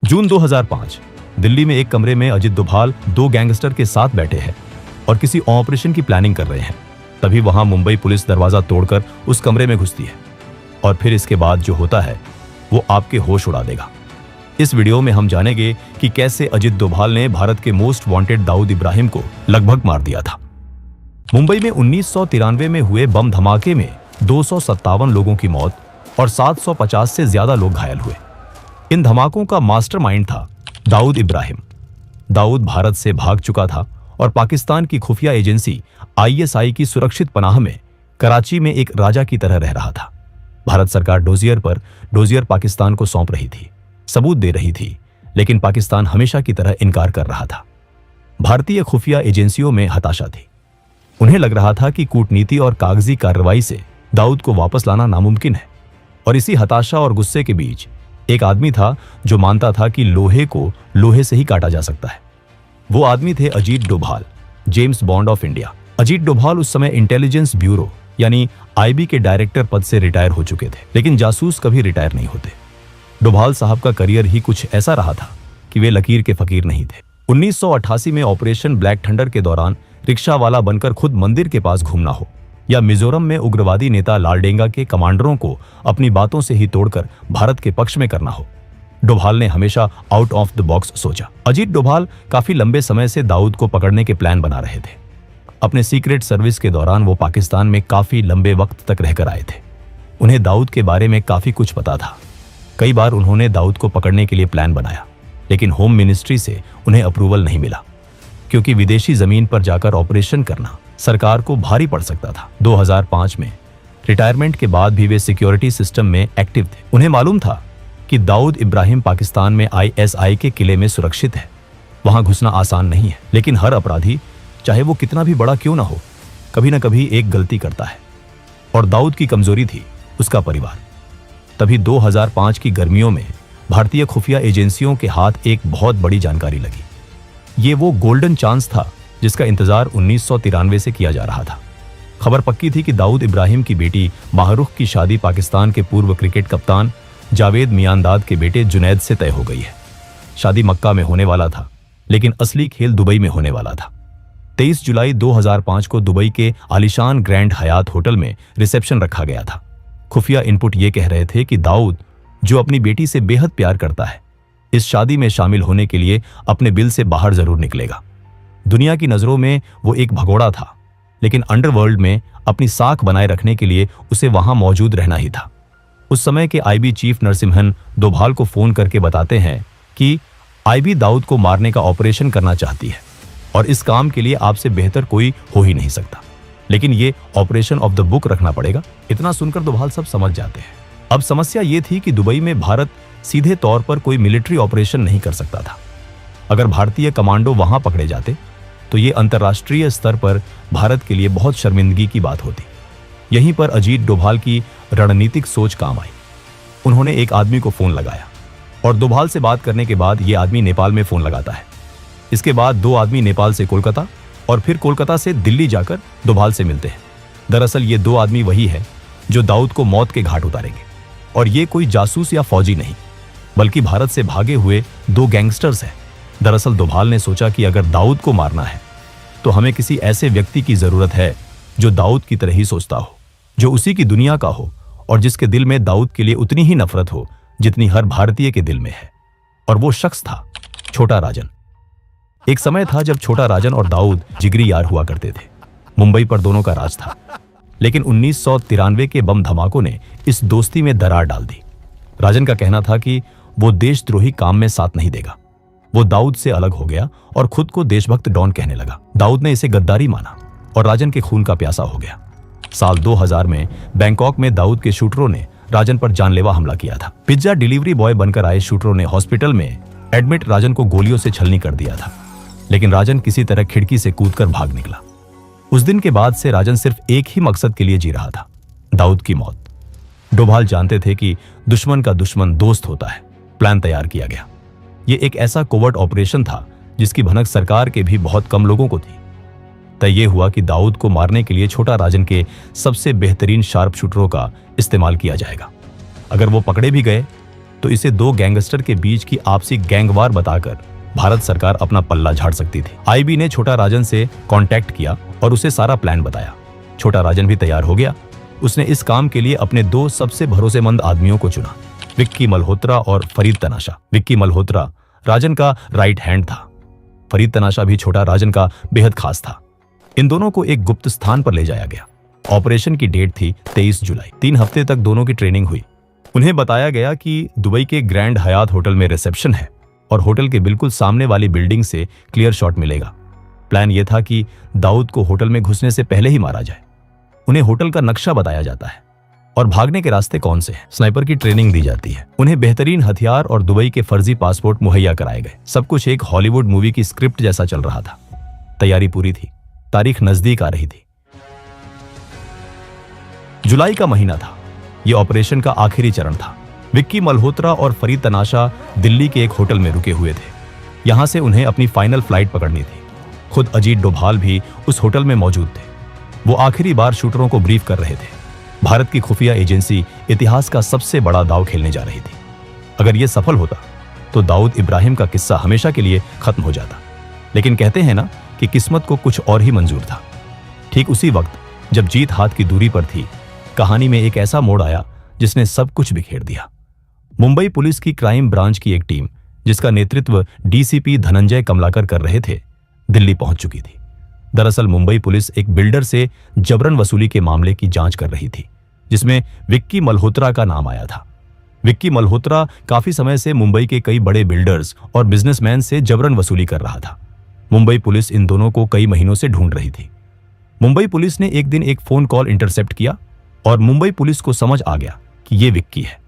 जून 2005, दिल्ली में एक कमरे में अजित डोभाल दो गैंगस्टर के साथ बैठे हैं और किसी ऑपरेशन की प्लानिंग कर रहे हैं। तभी वहां मुंबई पुलिस दरवाजा तोड़कर उस कमरे में घुसती है और फिर इसके बाद जो होता है वो आपके होश उड़ा देगा। इस वीडियो में हम जानेंगे कि कैसे अजित डोभाल ने भारत के मोस्ट वांटेड दाऊद इब्राहिम को लगभग मार दिया था। मुंबई में 1993 में हुए बम धमाके में 257 लोगों की मौत और 750 से ज्यादा लोग घायल हुए। इन धमाकों का मास्टरमाइंड था दाऊद इब्राहिम। दाऊद भारत से भाग चुका था और पाकिस्तान की खुफिया एजेंसी ISI की सुरक्षित पनाह में कराची में एक राजा की तरह रह रहा था। भारत सरकार डोजियर पाकिस्तान को सौंप रही थी, सबूत दे रही थी, लेकिन पाकिस्तान हमेशा की तरह इनकार कर रहा था। भारतीय खुफिया एजेंसियों में हताशा थी। उन्हें लग रहा था कि कूटनीति और कागजी कार्रवाई से दाऊद को वापस लाना नामुमकिन है। और इसी हताशा और गुस्से के बीच एक आदमी था जो मानता था कि लोहे को लोहे से ही काटा जा सकता है। वो आदमी थे Ajit Doval, James bond of India. Ajit Doval उस समय इंटेलिजेंस ब्यूरो यानी IB के डायरेक्टर पद से रिटायर हो चुके थे, लेकिन जासूस कभी रिटायर नहीं होते। डोभाल साहब का करियर ही कुछ ऐसा रहा था कि वे लकीर के फकीर नहीं थे। 1988 में ऑपरेशन ब्लैक थंडर के दौरान रिक्शा वाला बनकर खुद मंदिर के पास घूमना हो, या मिजोरम में उग्रवादी नेता लालडेंगा के कमांडरों को अपनी बातों से ही तोड़कर भारत के पक्ष में करना हो, डोभाल ने हमेशा आउट ऑफ द बॉक्स सोचा। अजीत डोभाल काफी लंबे समय से दाऊद को पकड़ने के प्लान बना रहे थे। अपने सीक्रेट सर्विस के दौरान वो पाकिस्तान में काफी लंबे वक्त तक रहकर आए थे। उन्हें दाऊद के बारे में काफी कुछ पता था। कई बार उन्होंने दाऊद को पकड़ने के लिए प्लान बनाया, लेकिन होम मिनिस्ट्री से उन्हें अप्रूवल नहीं मिला, क्योंकि विदेशी जमीन पर जाकर ऑपरेशन करना सरकार को भारी पड़ सकता था। 2005 में रिटायरमेंट के बाद भी वे सिक्योरिटी सिस्टम में एक्टिव थे। उन्हें मालूम था कि दाऊद इब्राहिम पाकिस्तान में ISI के किले में सुरक्षित है। वहां घुसना आसान नहीं है, लेकिन हर अपराधी, चाहे वो कितना भी बड़ा क्यों ना हो, कभी ना कभी एक गलती करता है। और दाऊद की कमजोरी थी उसका परिवार। तभी 2005 की गर्मियों में भारतीय खुफिया एजेंसियों के हाथ एक बहुत बड़ी जानकारी लगी। ये वो गोल्डन चांस था जिसका इंतजार 1993 से किया जा रहा था। खबर पक्की थी कि दाऊद इब्राहिम की बेटी माहरूख की शादी पाकिस्तान के पूर्व क्रिकेट कप्तान जावेद मियांदाद के बेटे जुनैद से तय हो गई है। शादी मक्का में होने वाला था, लेकिन असली खेल दुबई में होने वाला था। 23 जुलाई 2005 को दुबई के आलिशान ग्रैंड हयात होटल में रिसेप्शन रखा गया था। खुफिया इनपुट ये कह रहे थे कि दाऊद, जो अपनी बेटी से बेहद प्यार करता है, इस शादी में शामिल होने के लिए अपने बिल से बाहर जरूर निकलेगा। दुनिया की नजरों में वो एक भगोड़ा था, लेकिन अंडरवर्ल्ड में अपनी साख बनाए रखने के लिए उसे वहां मौजूद रहना ही था। उस समय के IB चीफ नरसिम्हन डोभाल को फोन करके बताते हैं कि IB दाऊद को मारने का ऑपरेशन करना चाहती है और इस काम के लिए आपसे बेहतर कोई हो ही नहीं सकता, लेकिन ये ऑपरेशन ऑफ द बुक रखना पड़ेगा। इतना सुनकर डोभाल सब समझ जाते हैं। अब समस्या ये थी कि दुबई में भारत सीधे तौर पर कोई मिलिट्री ऑपरेशन नहीं कर सकता था। अगर भारतीय कमांडो वहां पकड़े जाते तो ये अंतर्राष्ट्रीय स्तर पर भारत के लिए बहुत शर्मिंदगी की बात होती। यहीं पर अजीत डोभाल की रणनीतिक सोच काम आई। उन्होंने एक आदमी को फोन लगाया और डोभाल से बात करने के बाद ये आदमी नेपाल में फोन लगाता है। इसके बाद दो आदमी नेपाल से कोलकाता और फिर कोलकाता से दिल्ली जाकर डोभाल से मिलते हैं। दरअसल ये दो आदमी वही है जो दाऊद को मौत के घाट उतारेंगे, और ये कोई जासूस या फौजी नहीं, बल्कि भारत से भागे हुए दो गैंगस्टर्स हैं। दरअसल डोभाल ने सोचा कि अगर दाऊद को मारना है तो हमें किसी ऐसे व्यक्ति की जरूरत है जो दाऊद की तरह ही सोचता हो, जो उसी की दुनिया का हो और जिसके दिल में दाऊद के लिए उतनी ही नफरत हो जितनी हर भारतीय के दिल में है। और वो शख्स था छोटा राजन। एक समय था जब छोटा राजन और दाऊद जिगरी यार हुआ करते थे। मुंबई पर दोनों का राज था, लेकिन 1993 के बम धमाकों ने इस दोस्ती में दरार डाल दी। राजन का कहना था कि वो देशद्रोही काम में साथ नहीं देगा। वो दाऊद से अलग हो गया और खुद को देशभक्त डॉन कहने लगा। दाऊद ने इसे गद्दारी माना और राजन के खून का प्यासा हो गया। साल 2000 में बैंकॉक में दाऊद के शूटरों ने राजन पर जानलेवा हमला किया था। पिज्जा डिलीवरी बॉय बनकर आए शूटरों ने हॉस्पिटल में एडमिट राजन को गोलियों से छलनी कर दिया था, लेकिन राजन किसी तरह खिड़की से कूदकर भाग निकला। उस दिन के बाद से राजन सिर्फ एक ही मकसद के लिए जी रहा था, दाऊद की मौत। डोभाल जानते थे कि दुश्मन का दुश्मन दोस्त होता है। प्लान तैयार किया गया। ये एक ऐसा कोवर्ट ऑपरेशन था जिसकी भनक सरकार के भी बहुत कम लोगों को थी। तय ये हुआ कि दाऊद को मारने के लिए छोटा राजन के सबसे बेहतरीन शार्प शूटरों का इस्तेमाल किया जाएगा। अगर वो पकड़े भी गए तो इसे दो गैंगस्टर के बीच की आपसी गैंगवार बताकर भारत सरकार अपना पल्ला झाड़ सकती थी। आईबी ने छोटा राजन से कांटेक्ट किया और उसे सारा प्लान बताया। छोटा राजन भी तैयार हो गया। उसने इस काम के लिए अपने दो सबसे भरोसेमंद आदमियों को चुना, विक्की मल्होत्रा और फरीद तनाशा। विक्की मल्होत्रा राजन का राइट हैंड था। फरीद तनाशा भी छोटा राजन का बेहद खास था। इन दोनों को एक गुप्त स्थान पर ले जाया गया। ऑपरेशन की डेट थी 23 जुलाई। 3 हफ्ते तक दोनों की ट्रेनिंग हुई। उन्हें बताया गया कि दुबई के ग्रैंड हयात होटल में रिसेप्शन है और होटल के बिल्कुल सामने वाली बिल्डिंग से क्लियर शॉट मिलेगा। प्लान यह था कि दाऊद को होटल में घुसने से पहले ही मारा जाए। उन्हें होटल का नक्शा बताया जाता है और भागने के रास्ते कौन से हैं। स्नाइपर की ट्रेनिंग दी जाती है। उन्हें बेहतरीन हथियार और दुबई के फर्जी पासपोर्ट मुहैया कराए गए। सब कुछ एक हॉलीवुड मूवी की स्क्रिप्ट जैसा चल रहा था। तैयारी पूरी थी। तारीख नजदीक आ रही थी। जुलाई का महीना था। यह ऑपरेशन का आखिरी चरण था। विक्की मल्होत्रा और फरीद तनाशा दिल्ली के एक होटल में रुके हुए थे। यहां से उन्हें अपनी फाइनल फ्लाइट पकड़नी थी। खुद अजीत डोभाल भी उस होटल में मौजूद थे। वो आखिरी बार शूटरों को ब्रीफ कर रहे थे। भारत की खुफिया एजेंसी इतिहास का सबसे बड़ा दांव खेलने जा रही थी। अगर यह सफल होता तो दाऊद इब्राहिम का किस्सा हमेशा के लिए खत्म हो जाता। लेकिन कहते हैं ना कि किस्मत को कुछ और ही मंजूर था। ठीक उसी वक्त जब जीत हाथ की दूरी पर थी, कहानी में एक ऐसा मोड़ आया जिसने सब कुछ बिखेर दिया। मुंबई पुलिस की क्राइम ब्रांच की एक टीम, जिसका नेतृत्व डीसीपी धनंजय कमलाकर कर रहे थे, दिल्ली पहुंच चुकी थी। दरअसल मुंबई पुलिस एक बिल्डर से जबरन वसूली के मामले की जांच कर रही थी, जिसमें विक्की मल्होत्रा का नाम आया था। विक्की मल्होत्रा काफी समय से मुंबई के कई बड़े बिल्डर्स और बिजनेसमैन से जबरन वसूली कर रहा था। मुंबई पुलिस इन दोनों को कई महीनों से ढूंढ रही थी। मुंबई पुलिस ने एक दिन एक फोन कॉल इंटरसेप्ट किया और मुंबई पुलिस को समझ आ गया कि ये विक्की है।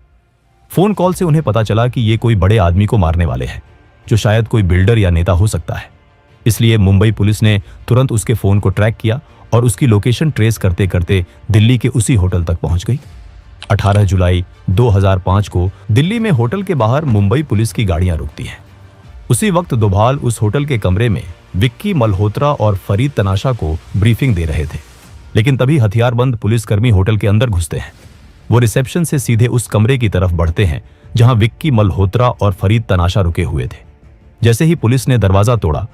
फोन कॉल से उन्हें पता चला कि ये कोई बड़े आदमी को मारने वाले हैं, जो शायद कोई बिल्डर या नेता हो सकता है। इसलिए मुंबई पुलिस ने तुरंत उसके फोन को ट्रैक किया और उसकी लोकेशन ट्रेस करते करते दिल्ली के उसी होटल तक पहुंच गई। 18 जुलाई 2005 को दिल्ली में होटल के बाहर मुंबई पुलिस की गाड़ियां रुकती हैं। उसी वक्त डोभाल उस होटल के कमरे में विक्की मल्होत्रा और फरीद तनाशा को ब्रीफिंग दे रहे थे। लेकिन तभी हथियारबंद पुलिसकर्मी होटल के अंदर घुसते हैं। वो रिसेप्शन से सीधे उस कमरे की तरफ बढ़ते हैं जहां विक्की मल्होत्रा और फरीद तनाशा रुके हुए थे। जैसे ही पुलिस ने दरवाजा तोड़ा,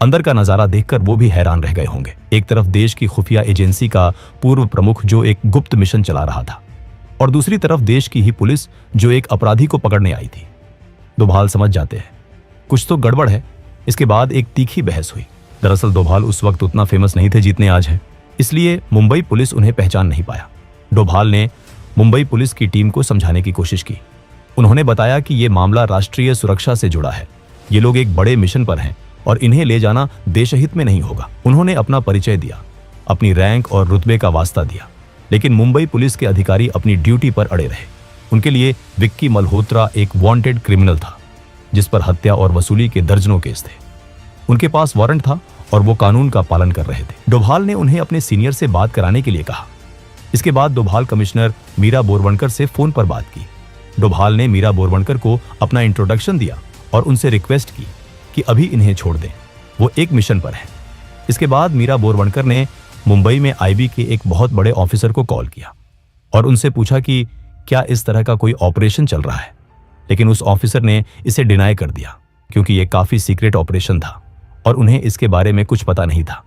अंदर का नजारा देखकर वो भी हैरान रह गए होंगे। एक तरफ देश की खुफिया एजेंसी का पूर्व प्रमुख जो एक गुप्त मिशन चला रहा था, और दूसरी तरफ देश की ही पुलिस जो एक अपराधी को पकड़ने आई थी। डोभाल समझ जाते हैं कुछ तो गड़बड़ है। इसके बाद एक तीखी बहस हुई। दरअसल डोभाल उस वक्त उतना फेमस नहीं थे जितने आज हैं, इसलिए मुंबई पुलिस उन्हें पहचान नहीं पाया। डोभाल ने मुंबई पुलिस की टीम को समझाने की कोशिश की। उन्होंने बताया कि यह मामला राष्ट्रीय सुरक्षा से जुड़ा है। ये लोग एक बड़े मिशन पर हैं और इन्हें ले जाना देशहित में नहीं होगा। उन्होंने अपना परिचय दिया, अपनी रैंक और रुतबे का वास्ता दिया। लेकिन मुंबई पुलिस के अधिकारी अपनी ड्यूटी पर अड़े रहे। उनके लिए विक्की मल्होत्रा एक वांटेड क्रिमिनल था, जिस पर हत्या और वसूली के दर्जनों केस थे। उनके पास वारंट था और वो कानून का पालन कर रहे थे। डोभाल ने उन्हें अपने सीनियर से बात कराने के लिए कहा। इसके बाद डोभाल कमिश्नर मीरा बोरवणकर से फोन पर बात की। डोभाल ने मीरा बोरवणकर को अपना इंट्रोडक्शन दिया और उनसे रिक्वेस्ट की कि अभी इन्हें छोड़ दें, वो एक मिशन पर है। इसके बाद मीरा बोरवणकर ने मुंबई में आईबी के एक बहुत बड़े ऑफिसर को कॉल किया और उनसे पूछा कि क्या इस तरह का कोई ऑपरेशन चल रहा है। लेकिन उस ऑफिसर ने इसे डिनाई कर दिया, क्योंकि यह काफी सीक्रेट ऑपरेशन था और उन्हें इसके बारे में कुछ पता नहीं था।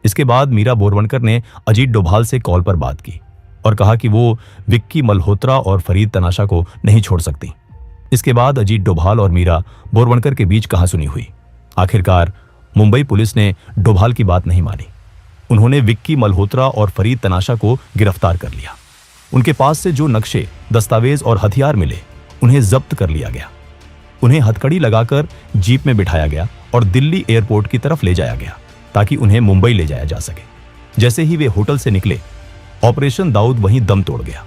इसके बाद मीरा बोरवणकर ने अजीत डोभाल से कॉल पर बात की और कहा कि वो विक्की मल्होत्रा और फरीद तनाशा को नहीं छोड़ सकती। इसके बाद अजीत डोभाल और मीरा बोरवणकर के बीच कहासुनी हुई। आखिरकार मुंबई पुलिस ने डोभाल की बात नहीं मानी। उन्होंने विक्की मल्होत्रा और फरीद तनाशा को गिरफ्तार कर लिया। उनके पास से जो नक्शे, दस्तावेज और हथियार मिले, उन्हें जब्त कर लिया गया। उन्हें हथकड़ी लगाकर जीप में बिठाया गया और दिल्ली एयरपोर्ट की तरफ ले जाया गया ताकि उन्हें मुंबई ले जाया जा सके। जैसे ही वे होटल से निकले, ऑपरेशन दाऊद वहीं दम तोड़ गया।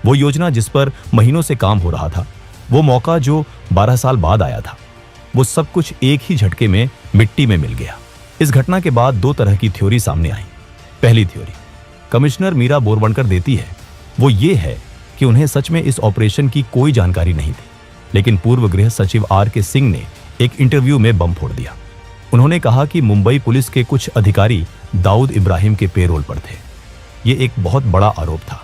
वो योजना जिस पर महीनों से काम हो रहा था, वो मौका जो 12 साल बाद आया था, वो सब कुछ एक ही झटके में मिट्टी में मिल गया। इस घटना के बाद 2 तरह की थ्योरी सामने आई। पहली थ्योरी कमिश्नर मीरा बोरवणकर देती है, वो ये है कि उन्हें सच में इस ऑपरेशन की कोई जानकारी नहीं थी, लेकिन पूर्व गृह सचिव आर.के. सिंह ने एक इंटरव्यू में बम फोड़ दिया। उन्होंने कहा कि मुंबई पुलिस के कुछ अधिकारी दाऊद इब्राहिम के पेरोल पर थे। ये एक बहुत बड़ा आरोप था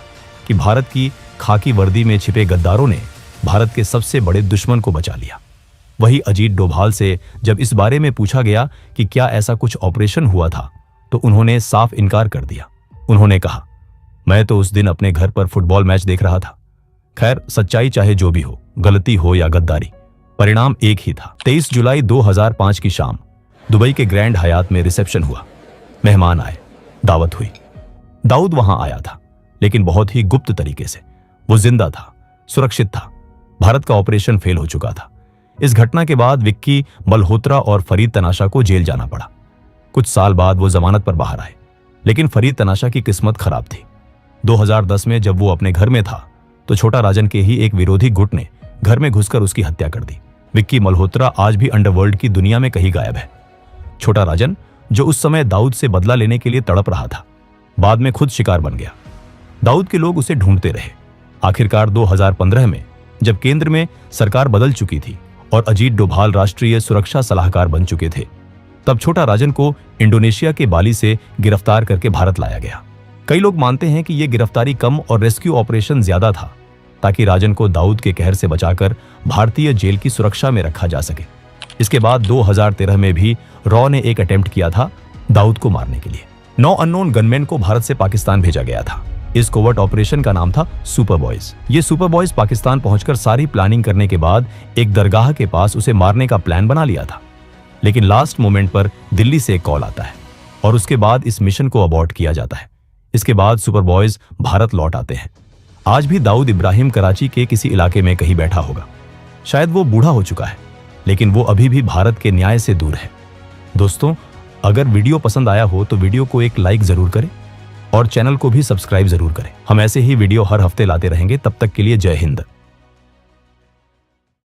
कि भारत की खाकी वर्दी में छिपे गद्दारों ने भारत के सबसे बड़े दुश्मन को बचा लिया। वही अजीत डोभाल से जब इस बारे में पूछा गया कि क्या ऐसा कुछ ऑपरेशन हुआ था, तो उन्होंने साफ इनकार कर दिया। उन्होंने कहा, मैं तो उस दिन अपने घर पर फुटबॉल मैच देख रहा था। खैर, सच्चाई चाहे जो भी हो, गलती हो या गद्दारी, परिणाम एक ही था। 23 जुलाई 2005 की शाम दुबई के ग्रैंड हयात में रिसेप्शन हुआ। मेहमान आए, दावत हुई। दाऊद वहां आया था, लेकिन बहुत ही गुप्त तरीके से। वो जिंदा था, सुरक्षित था। भारत का ऑपरेशन फेल हो चुका था। इस घटना के बाद विक्की मल्होत्रा और फरीद तनाशा को जेल जाना पड़ा। कुछ साल बाद वो जमानत पर बाहर आए, लेकिन फरीद तनाशा की किस्मत खराब थी। 2010 में जब वो अपने घर में था, तो छोटा राजन के ही एक विरोधी गुट ने घर में घुसकर उसकी हत्या कर दी। विक्की मल्होत्रा आज भी अंडरवर्ल्ड की दुनिया में कहीं गायब है। छोटा राजन, जो उस समय दाऊद से बदला लेने के लिए तड़प रहा था, बाद में खुद शिकार बन गया। दाऊद के लोग उसे ढूंढते रहे। आखिरकार 2015 में जब केंद्र में सरकार बदल चुकी थी और अजीत डोभाल राष्ट्रीय सुरक्षा सलाहकार बन चुके थे, तब छोटा राजन को इंडोनेशिया के बाली से गिरफ्तार करके भारत लाया गया। कई लोग मानते हैं कि यह गिरफ्तारी कम और रेस्क्यू ऑपरेशन ज्यादा था, ताकि राजन को दाऊद के कहर से बचाकर भारतीय जेल की सुरक्षा में रखा जा सके। इसके बाद 2013 में भी रॉ ने एक अटेम्प्ट किया था दाऊद को मारने के लिए। 9 अननोन गनमैन को भारत से पाकिस्तान भेजा गया था। इस कोवर्ट ऑपरेशन का नाम था सुपर बॉयज। ये सुपर बॉयज पाकिस्तान पहुंचकर सारी प्लानिंग करने के बाद एक दरगाह के पास उसे मारने का प्लान बना लिया था। लेकिन लास्ट मोमेंट पर दिल्ली से एक कॉल आता है और उसके बाद इस मिशन को अबॉर्ट किया जाता है। इसके बाद सुपर बॉयज भारत लौट आते हैं। आज भी दाऊद इब्राहिम कराची के किसी इलाके में कहीं बैठा होगा। शायद वो बूढ़ा हो चुका है, लेकिन वो अभी भी भारत के न्याय से दूर है। दोस्तों, अगर वीडियो पसंद आया हो तो वीडियो को एक लाइक जरूर करें और चैनल को भी सब्सक्राइब जरूर करें। हम ऐसे ही वीडियो हर हफ्ते लाते रहेंगे। तब तक के लिए जय हिंद।